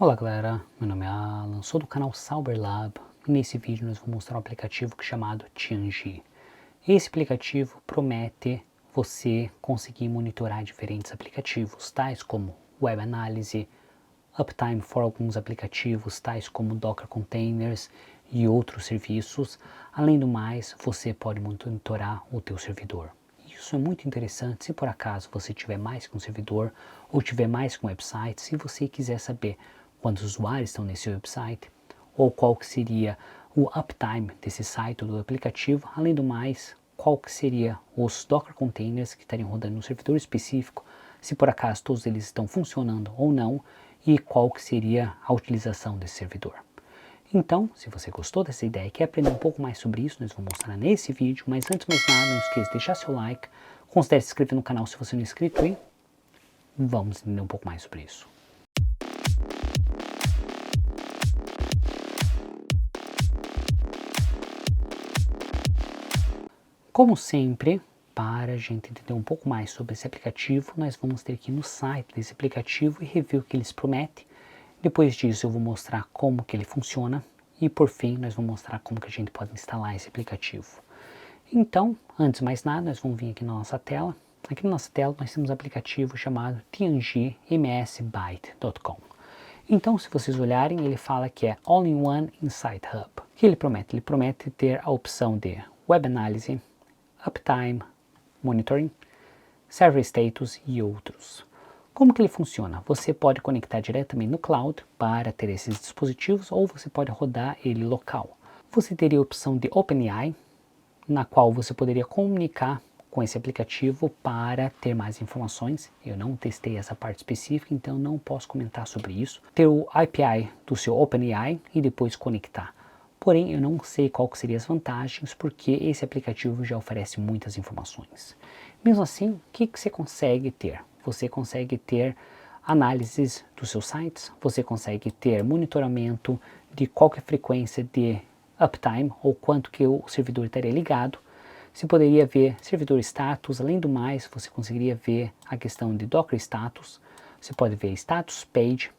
Olá galera, meu nome é Alan, sou do canal Sauber Lab e nesse vídeo nós vamos mostrar um aplicativo chamado Tianji. Esse aplicativo promete você conseguir monitorar diferentes aplicativos, tais como Web Análise, Uptime for alguns aplicativos, tais como Docker Containers e outros serviços. Além do mais, você pode monitorar o teu servidor. Isso é muito interessante se por acaso você tiver mais que um servidor ou tiver mais que um website, se você quiser saber quantos usuários estão nesse website ou qual que seria o uptime desse site ou do aplicativo, além do mais, qual que seria os Docker Containers que estariam rodando no servidor específico, se por acaso todos eles estão funcionando ou não, e qual que seria a utilização desse servidor. Então, se você gostou dessa ideia e quer aprender um pouco mais sobre isso, nós vamos mostrar nesse vídeo, mas antes de mais nada, não esqueça de deixar seu like, considere se inscrever no canal se você não é inscrito e vamos entender um pouco mais sobre isso. Como sempre, para a gente entender um pouco mais sobre esse aplicativo, nós vamos ter que ir no site desse aplicativo e rever o que eles prometem. Depois disso eu vou mostrar como que ele funciona e por fim nós vamos mostrar como que a gente pode instalar esse aplicativo. Então, antes de mais nada, nós vamos vir aqui na nossa tela. Aqui na nossa tela nós temos um aplicativo chamado tianjimsbyte.com. Então, se vocês olharem, ele fala que é All-in-One Insight Hub. O que ele promete? Ele promete ter a opção de Web Análise, Uptime, Monitoring, Server Status e outros. Como que ele funciona? Você pode conectar diretamente no cloud para ter esses dispositivos ou você pode rodar ele local. Você teria a opção de OpenAI, na qual você poderia comunicar com esse aplicativo para ter mais informações. Eu não testei essa parte específica, então não posso comentar sobre isso. Ter o API do seu OpenAI e depois conectar. Porém, eu não sei qual que seriam as vantagens, porque esse aplicativo já oferece muitas informações. Mesmo assim, o que você consegue ter? Você consegue ter análises dos seus sites, você consegue ter monitoramento de qual que é a frequência de uptime, ou quanto que o servidor estaria ligado. Você poderia ver servidor status, além do mais, você conseguiria ver a questão de Docker status, você pode ver status page,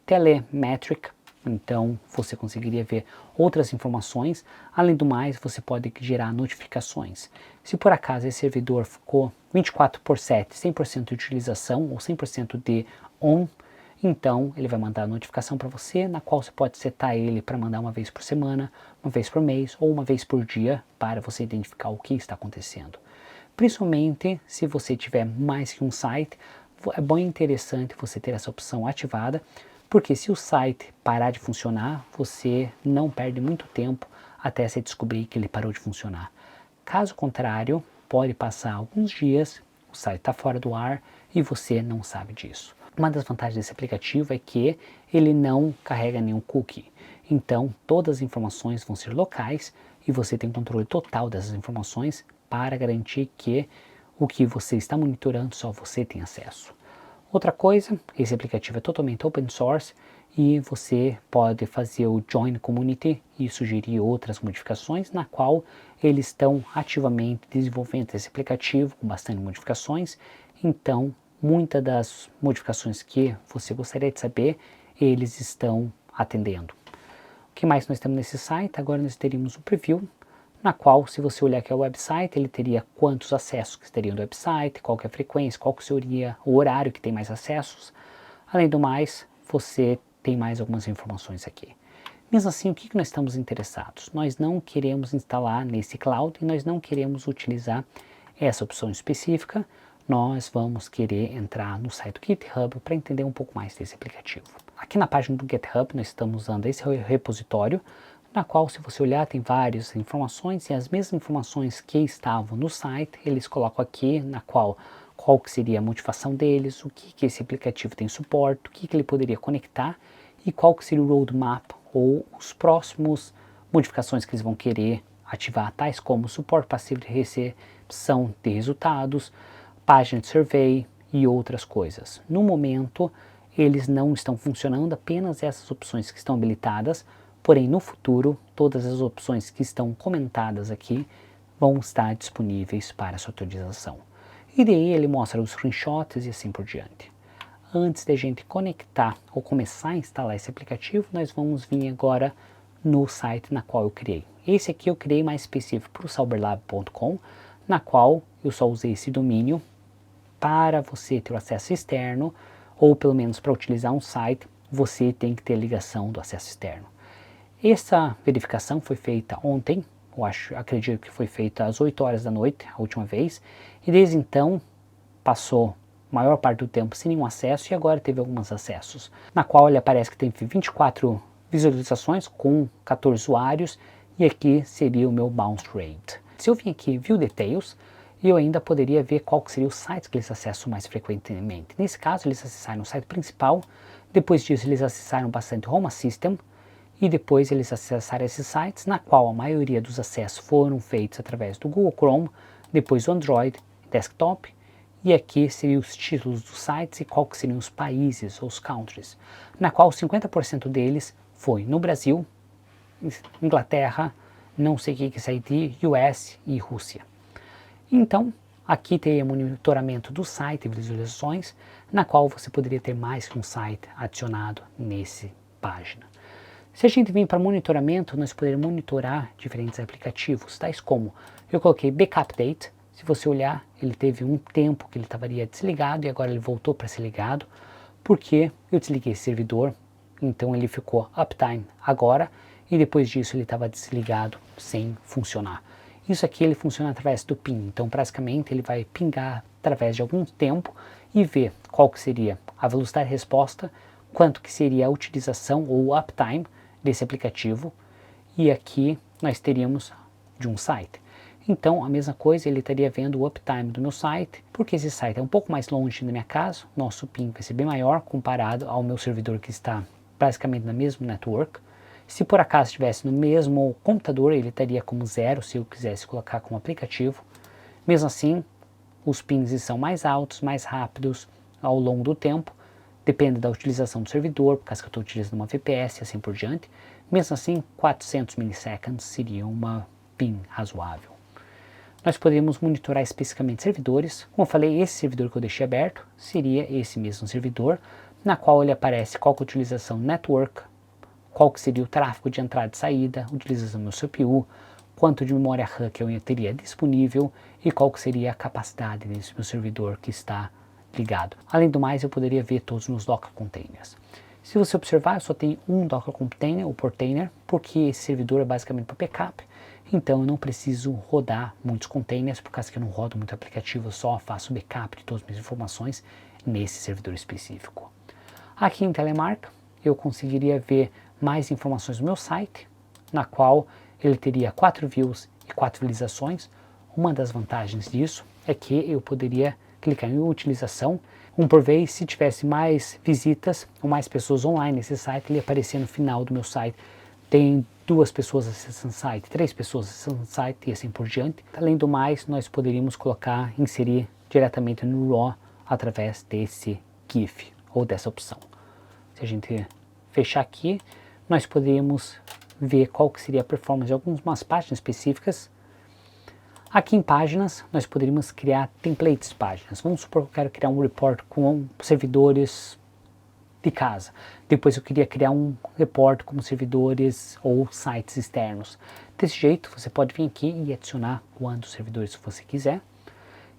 telemetric, então você conseguiria ver outras informações. Além do mais, você pode gerar notificações. Se por acaso esse servidor ficou 24/7, 100% de utilização ou 100% de on, então ele vai mandar a notificação para você, na qual você pode setar ele para mandar uma vez por semana, uma vez por mês ou uma vez por dia, para você identificar o que está acontecendo. Principalmente se você tiver mais que um site, é bem interessante você ter essa opção ativada, porque se o site parar de funcionar, você não perde muito tempo até você descobrir que ele parou de funcionar. Caso contrário, pode passar alguns dias, o site está fora do ar e você não sabe disso. Uma das vantagens desse aplicativo é que ele não carrega nenhum cookie. Então, todas as informações vão ser locais e você tem controle total dessas informações para garantir que o que você está monitorando só você tem acesso. Outra coisa, esse aplicativo é totalmente open source e você pode fazer o Join Community e sugerir outras modificações, na qual eles estão ativamente desenvolvendo esse aplicativo com bastante modificações. Então, muitas das modificações que você gostaria de saber, eles estão atendendo. O que mais nós temos nesse site? Agora nós teríamos o preview, na qual, se você olhar aqui o website, ele teria quantos acessos que teriam do website, qual que é a frequência, qual que seria o horário que tem mais acessos. Além do mais, você tem mais algumas informações aqui. Mesmo assim, o que nós estamos interessados? Nós não queremos instalar nesse cloud e nós não queremos utilizar essa opção específica. Nós vamos querer entrar no site do GitHub para entender um pouco mais desse aplicativo. Aqui na página do GitHub, nós estamos usando esse repositório, na qual, se você olhar, tem várias informações e as mesmas informações que estavam no site, eles colocam aqui, na qual que seria a motivação deles, o que esse aplicativo tem suporte, o que ele poderia conectar e qual que seria o roadmap ou os próximos modificações que eles vão querer ativar, tais como suporte passivo de recepção de resultados, página de survey e outras coisas. No momento, eles não estão funcionando, apenas essas opções que estão habilitadas. Porém, no futuro, todas as opções que estão comentadas aqui vão estar disponíveis para sua utilização. E daí ele mostra os screenshots e assim por diante. antes de a gente conectar ou começar a instalar esse aplicativo, nós vamos vir agora no site na qual eu criei. Esse aqui eu criei mais específico para o sauberlab.com, na qual eu só usei esse domínio para você ter o acesso externo, ou pelo menos para utilizar um site, você tem que ter ligação do acesso externo. Essa verificação foi feita ontem, acredito que foi feita às 8 horas da noite, a última vez, e desde então passou a maior parte do tempo sem nenhum acesso e agora teve alguns acessos, na qual ele aparece que tem 24 visualizações com 14 usuários e aqui seria o meu bounce rate. Se eu vim aqui View Details, eu ainda poderia ver qual que seria o site que eles acessam mais frequentemente. Nesse caso, eles acessaram o site principal, depois disso eles acessaram bastante Home Assistant, e depois eles acessaram esses sites, na qual a maioria dos acessos foram feitos através do Google Chrome, depois o Android, Desktop, e aqui seriam os títulos dos sites e qual que seriam os países ou os countries, na qual 50% deles foi no Brasil, Inglaterra, não sei o que é Haiti, US e Rússia. Então, aqui teria monitoramento do site e visualizações, na qual você poderia ter mais que um site adicionado nessa página. Se a gente vir para monitoramento, nós poderíamos monitorar diferentes aplicativos, tais como eu coloquei Backup Date. Se você olhar, ele teve um tempo que ele estaria desligado e agora ele voltou para ser ligado, porque eu desliguei esse servidor, então ele ficou uptime agora e depois disso ele estava desligado sem funcionar. Isso aqui ele funciona através do ping, então basicamente ele vai pingar através de algum tempo e ver qual que seria a velocidade de resposta, quanto que seria a utilização ou uptime desse aplicativo, e aqui nós teríamos de um site. Então a mesma coisa, ele estaria vendo o uptime do meu site, porque esse site é um pouco mais longe da minha casa, nosso ping vai ser bem maior comparado ao meu servidor que está basicamente na mesma network. Se por acaso estivesse no mesmo computador, ele estaria como 0 se eu quisesse colocar como aplicativo. Mesmo assim, os pings são mais altos, mais rápidos ao longo do tempo, depende da utilização do servidor, por causa que eu estou utilizando uma VPS e assim por diante. Mesmo assim, 400 milliseconds seria uma ping razoável. Nós poderíamos monitorar especificamente servidores. Como eu falei, esse servidor que eu deixei aberto seria esse mesmo servidor, na qual ele aparece qual que é a utilização network, qual que seria o tráfego de entrada e saída, utilização do meu CPU, quanto de memória RAM que eu teria disponível e qual que seria a capacidade desse meu servidor que está ligado. Além do mais, eu poderia ver todos os meus Docker Containers. Se você observar, eu só tenho um Docker Container, o Portainer, porque esse servidor é basicamente para backup, então eu não preciso rodar muitos containers, por causa que eu não rodo muito aplicativo, eu só faço backup de todas as minhas informações nesse servidor específico. Aqui em Telemark, eu conseguiria ver mais informações do meu site, na qual ele teria 4 views e 4 visualizações. Uma das vantagens disso é que eu poderia clicar em utilização, por vez, se tivesse mais visitas ou mais pessoas online nesse site, ele aparecia no final do meu site. Tem 2 pessoas acessando o site, 3 pessoas acessando o site e assim por diante. Além do mais, nós poderíamos inserir diretamente no RAW através desse GIF ou dessa opção. Se a gente fechar aqui, nós poderíamos ver qual que seria a performance de algumas páginas específicas. Aqui em páginas, nós poderíamos criar templates de páginas. Vamos supor que eu quero criar um report com servidores de casa. Depois eu queria criar um report com servidores ou sites externos. Desse jeito, você pode vir aqui e adicionar quantos servidores você quiser.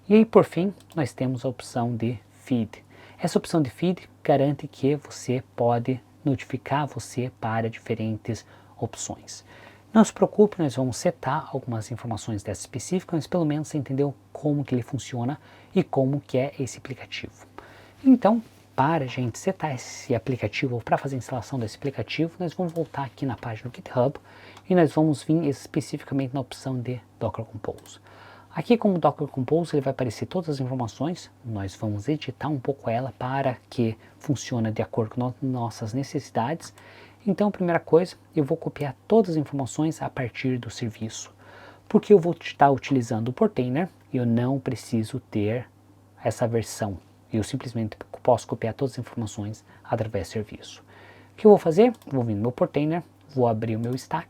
E aí, por fim, nós temos a opção de feed. Essa opção de feed garante que você pode notificar você para diferentes opções. Não se preocupe, nós vamos setar algumas informações dessas específicas, mas pelo menos você entendeu como que ele funciona e como que é esse aplicativo. Então, para a gente setar esse aplicativo, ou para fazer a instalação desse aplicativo, nós vamos voltar aqui na página do GitHub e nós vamos vir especificamente na opção de Docker Compose. Aqui, como Docker Compose, ele vai aparecer todas as informações, nós vamos editar um pouco ela para que funcione de acordo com nossas necessidades. Então, a primeira coisa, eu vou copiar todas as informações a partir do serviço, porque eu vou estar utilizando o Portainer e eu não preciso ter essa versão. Eu simplesmente posso copiar todas as informações através do serviço. O que eu vou fazer? Vou vir no meu Portainer, vou abrir o meu stack.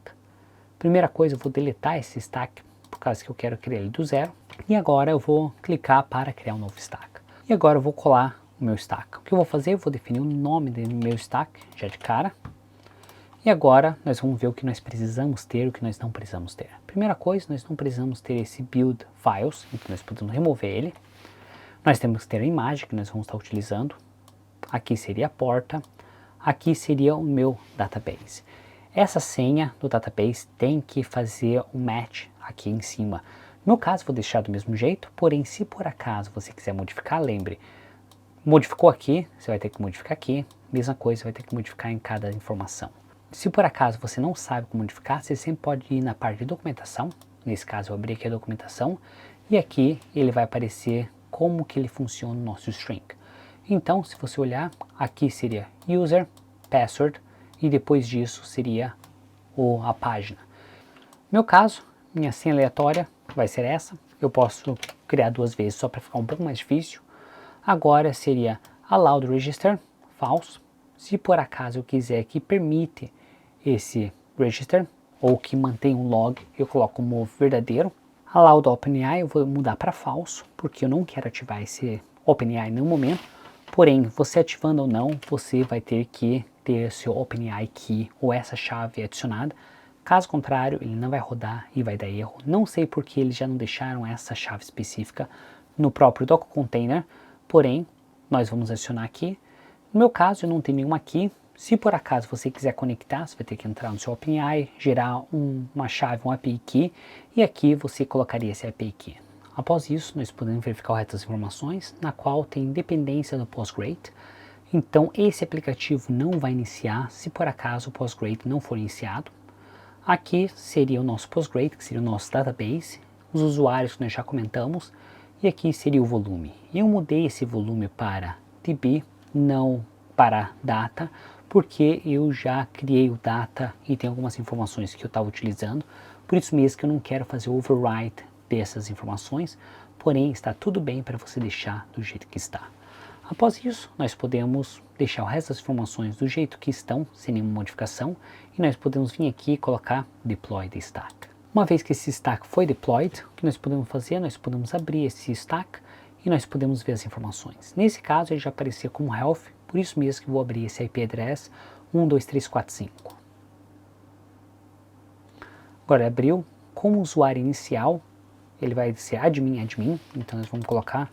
Primeira coisa, eu vou deletar esse stack, por causa que eu quero criar ele do zero. E agora eu vou clicar para criar um novo stack. E agora eu vou colar o meu stack. O que eu vou fazer? Eu vou definir o nome do meu stack, já de cara. E agora nós vamos ver o que nós precisamos ter e o que nós não precisamos ter. Primeira coisa, nós não precisamos ter esse build files, então nós podemos remover ele. Nós temos que ter a imagem que nós vamos estar utilizando. Aqui seria a porta, aqui seria o meu database. Essa senha do database tem que fazer um match aqui em cima. No meu caso, vou deixar do mesmo jeito, porém, se por acaso você quiser modificar, lembre, modificou aqui, você vai ter que modificar aqui, mesma coisa, você vai ter que modificar em cada informação. Se por acaso você não sabe como modificar, você sempre pode ir na parte de documentação, nesse caso eu abri aqui a documentação, e aqui ele vai aparecer como que ele funciona no nosso string. Então, se você olhar, aqui seria user, password, e depois disso seria a página. No meu caso, minha senha aleatória vai ser essa, eu posso criar duas vezes só para ficar um pouco mais difícil. Agora seria allowed register, false. Se por acaso eu quiser que permite esse register, ou que mantém um log, eu coloco como verdadeiro. Allowed OpenAI eu vou mudar para falso, porque eu não quero ativar esse OpenAI no momento. Porém, você ativando ou não, você vai ter que ter seu OpenAI Key ou essa chave adicionada. Caso contrário, ele não vai rodar e vai dar erro. Não sei porque eles já não deixaram essa chave específica no próprio Docker Container, porém, nós vamos adicionar aqui. No meu caso, eu não tenho nenhuma aqui. Se por acaso você quiser conectar, você vai ter que entrar no seu OpenAI, gerar uma chave, um API Key, e aqui você colocaria esse API Key. Após isso, nós podemos verificar o resto das informações, na qual tem dependência do PostgreSQL. Então, esse aplicativo não vai iniciar se por acaso o PostgreSQL não for iniciado. Aqui seria o nosso PostgreSQL, que seria o nosso database, os usuários que nós já comentamos, e aqui seria o volume. Eu mudei esse volume para DB, não para data, porque eu já criei o data e tem algumas informações que eu estava utilizando, por isso mesmo que eu não quero fazer overwrite dessas informações, porém está tudo bem para você deixar do jeito que está. Após isso, nós podemos deixar o resto das informações do jeito que estão, sem nenhuma modificação, e nós podemos vir aqui e colocar deploy the stack. Uma vez que esse stack foi deployed, o que nós podemos fazer? Nós podemos abrir esse stack e nós podemos ver as informações. Nesse caso, ele já aparecia como health, por isso mesmo que vou abrir esse IP address 12345. Agora abriu, como usuário inicial, ele vai ser admin, então nós vamos colocar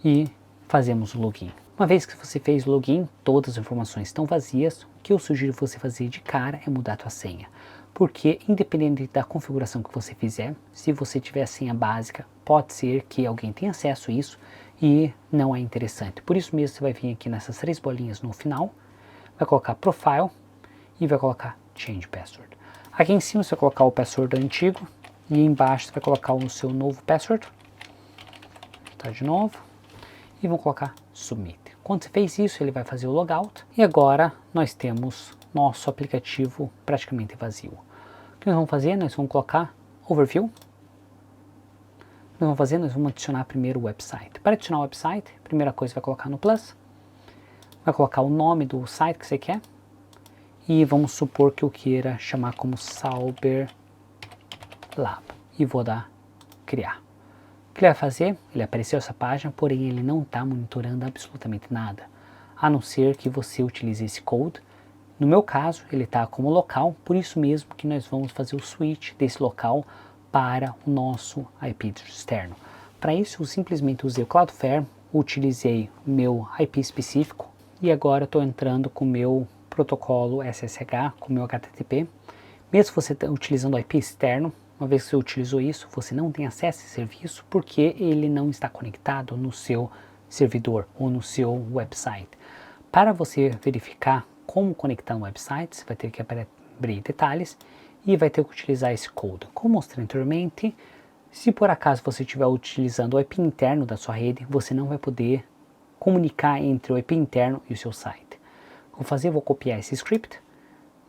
e fazemos o login. Uma vez que você fez o login, todas as informações estão vazias, o que eu sugiro você fazer de cara é mudar a sua senha. Porque independente da configuração que você fizer, se você tiver a senha básica, pode ser que alguém tenha acesso a isso e não é interessante. Por isso mesmo você vai vir aqui nessas três bolinhas no final, vai colocar profile e vai colocar change password. Aqui em cima você vai colocar o password antigo e embaixo você vai colocar o seu novo password. Tá de novo. E vou colocar submit. Quando você fez isso, ele vai fazer o logout e agora nós temos nosso aplicativo praticamente vazio. O que nós vamos fazer? Nós vamos colocar overview. Nós vamos adicionar primeiro o website. Para adicionar o website, a primeira coisa vai colocar no plus, vai colocar o nome do site que você quer e vamos supor que eu queira chamar como Sauber Lab e vou dar criar. O que ele vai fazer? Ele apareceu essa página, porém ele não está monitorando absolutamente nada, a não ser que você utilize esse code. No meu caso, ele está como local, por isso mesmo que nós vamos fazer o switch desse local para o nosso IP externo. Para isso, eu simplesmente usei o Cloudflare, utilizei o meu IP específico e agora estou entrando com o meu protocolo SSH, com o meu HTTP. Mesmo você utilizando o IP externo, uma vez que você utilizou isso, você não tem acesso a esse serviço porque ele não está conectado no seu servidor ou no seu website. Para você verificar como conectar um website, você vai ter que abrir detalhes e vai ter que utilizar esse code. Como mostrei anteriormente, se por acaso você estiver utilizando o IP interno da sua rede, você não vai poder comunicar entre o IP interno e o seu site. Vou fazer, vou copiar esse script,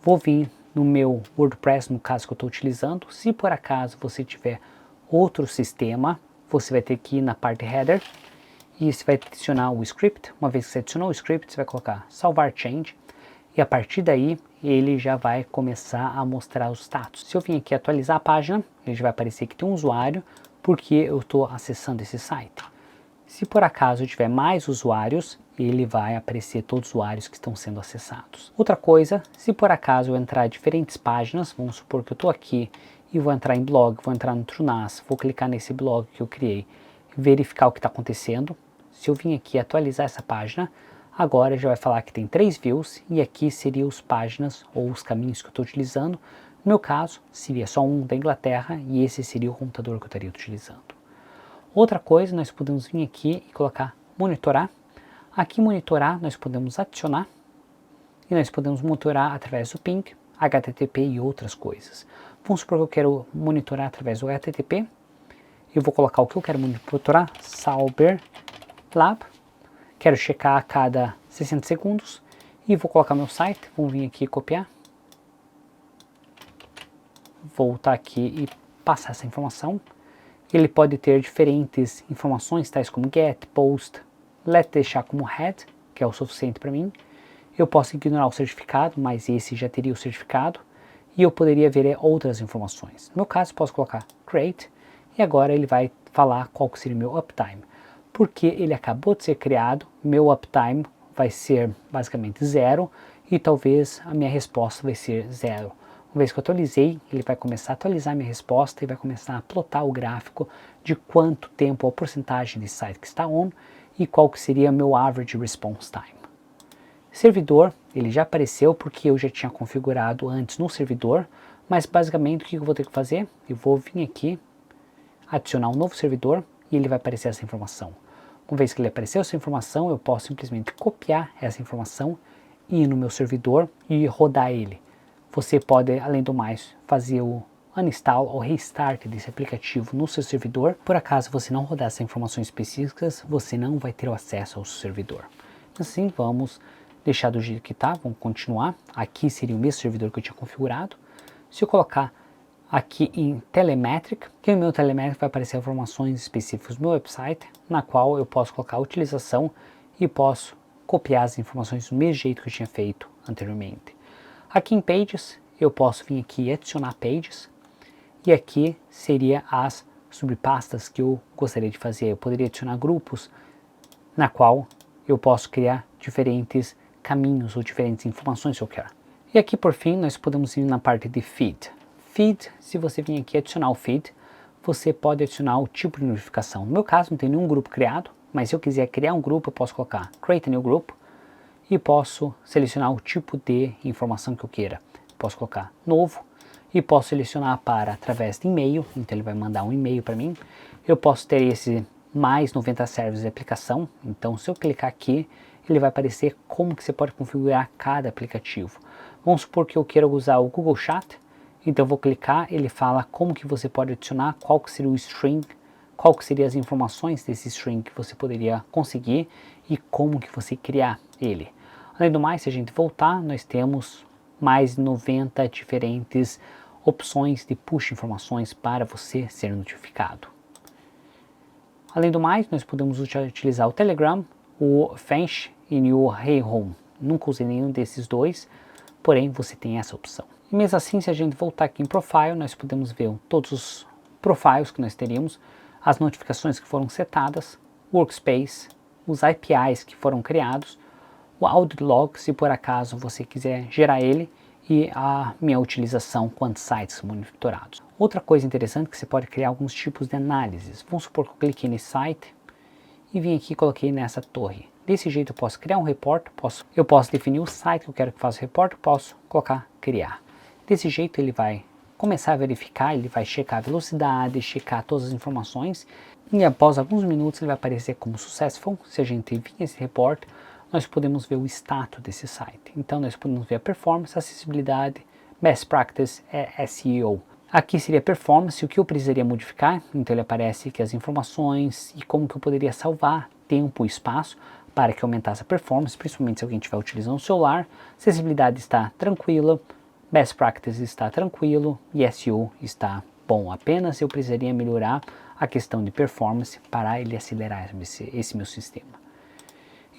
vou vir no meu WordPress, no caso que eu estou utilizando. Se por acaso você tiver outro sistema, você vai ter que ir na parte header e você vai adicionar o script. Uma vez que você adicionou o script, você vai colocar salvar change e a partir daí ele já vai começar a mostrar os status. Se eu vim aqui atualizar a página, ele já vai aparecer que tem um usuário porque eu estou acessando esse site. Se por acaso tiver mais usuários, ele vai aparecer todos os usuários que estão sendo acessados. Outra coisa, se por acaso eu entrar em diferentes páginas, vamos supor que eu estou aqui e vou entrar em blog, vou entrar no TrueNAS, vou clicar nesse blog que eu criei, verificar o que está acontecendo. Se eu vim aqui atualizar essa página, agora já vai falar que tem 3 views e aqui seriam as páginas ou os caminhos que eu estou utilizando. No meu caso, seria só um da Inglaterra e esse seria o computador que eu estaria utilizando. Outra coisa, nós podemos vir aqui e colocar monitorar. Aqui monitorar nós podemos adicionar e nós podemos monitorar através do ping, HTTP e outras coisas. Vamos supor que eu quero monitorar através do HTTP. Eu vou colocar o que eu quero monitorar, Cyber Lab. Quero checar a cada 60 segundos e vou colocar meu site. Vou vir aqui e copiar. Voltar aqui e passar essa informação. Ele pode ter diferentes informações, tais como get, post, let deixar como head, que é o suficiente para mim. Eu posso ignorar o certificado, mas esse já teria o certificado. E eu poderia ver outras informações. No meu caso, posso colocar create e agora ele vai falar qual que seria o meu uptime. Porque ele acabou de ser criado, meu uptime vai ser basicamente 0 e talvez a minha resposta vai ser 0. Uma vez que eu atualizei, ele vai começar a atualizar a minha resposta e vai começar a plotar o gráfico de quanto tempo ou porcentagem de site que está on e qual que seria meu average response time. Servidor, ele já apareceu porque eu já tinha configurado antes no servidor, mas basicamente o que eu vou ter que fazer? Eu vou vir aqui, adicionar um novo servidor e ele vai aparecer essa informação. Uma vez que ele apareceu essa informação, eu posso simplesmente copiar essa informação, ir no meu servidor e rodar ele. Você pode, além do mais, fazer o uninstall ou restart desse aplicativo no seu servidor. Por acaso você não rodar essas informações específicas, você não vai ter o acesso ao seu servidor. Assim, vamos deixar do jeito que está, vamos continuar. Aqui seria o mesmo servidor que eu tinha configurado. Se eu colocar aqui em Telemetric, que no meu Telemetric vai aparecer informações específicas do meu website, na qual eu posso colocar a utilização e posso copiar as informações do mesmo jeito que eu tinha feito anteriormente. Aqui em Pages, eu posso vir aqui e adicionar Pages, e aqui seria as subpastas que eu gostaria de fazer. Eu poderia adicionar grupos, na qual eu posso criar diferentes caminhos ou diferentes informações que eu quero. E aqui por fim, nós podemos ir na parte de Feed. Feed, se você vir aqui adicionar o Feed, você pode adicionar o tipo de notificação. No meu caso, não tem nenhum grupo criado, mas se eu quiser criar um grupo, eu posso colocar Create a New Group, e posso selecionar o tipo de informação que eu queira. Posso colocar novo e posso selecionar para através de e-mail, então ele vai mandar um e-mail para mim. Eu posso ter esse mais 90 servers de aplicação, então se eu clicar aqui, ele vai aparecer como que você pode configurar cada aplicativo. Vamos supor que eu quero usar o Google Chat, então eu vou clicar, ele fala como que você pode adicionar, qual que seria o string, qual que seriam as informações desse string que você poderia conseguir e como que você criar ele. Além do mais, se a gente voltar, nós temos mais de 90 diferentes opções de push informações para você ser notificado. Além do mais, nós podemos utilizar o Telegram, o Fench e o Hey Home. Nunca usei nenhum desses dois, porém você tem essa opção. E mesmo assim, se a gente voltar aqui em Profile, nós podemos ver todos os profiles que nós teríamos, as notificações que foram setadas, Workspace, os APIs que foram criados, o audit log, se por acaso você quiser gerar ele, e a minha utilização, quantos sites monitorados. Outra coisa interessante é que você pode criar alguns tipos de análises. Vamos supor que eu cliquei nesse site e vim aqui e coloquei nessa torre. Desse jeito eu posso criar um report, eu posso definir o site que eu quero que faça o report, posso colocar criar. Desse jeito ele vai começar a verificar, ele vai checar a velocidade, checar todas as informações e após alguns minutos ele vai aparecer como successful. Se a gente vir esse report, nós podemos ver o status desse site. Então nós podemos ver a performance, acessibilidade, best practice, SEO. Aqui seria performance, o que eu precisaria modificar, então ele aparece aqui as informações e como que eu poderia salvar tempo e espaço para que aumentasse a performance, principalmente se alguém estiver utilizando o celular. Acessibilidade está tranquila, best practice está tranquilo e SEO está bom. Apenas eu precisaria melhorar a questão de performance para ele acelerar esse meu sistema.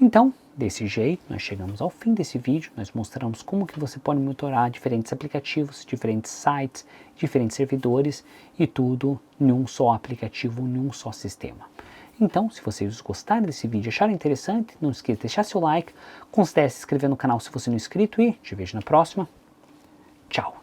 Então, desse jeito, nós chegamos ao fim desse vídeo, nós mostramos como que você pode monitorar diferentes aplicativos, diferentes sites, diferentes servidores e tudo em um só aplicativo, em um só sistema. Então, se vocês gostaram desse vídeo e acharam interessante, não esqueça de deixar seu like, considere se inscrever no canal se você não é inscrito e te vejo na próxima. Tchau!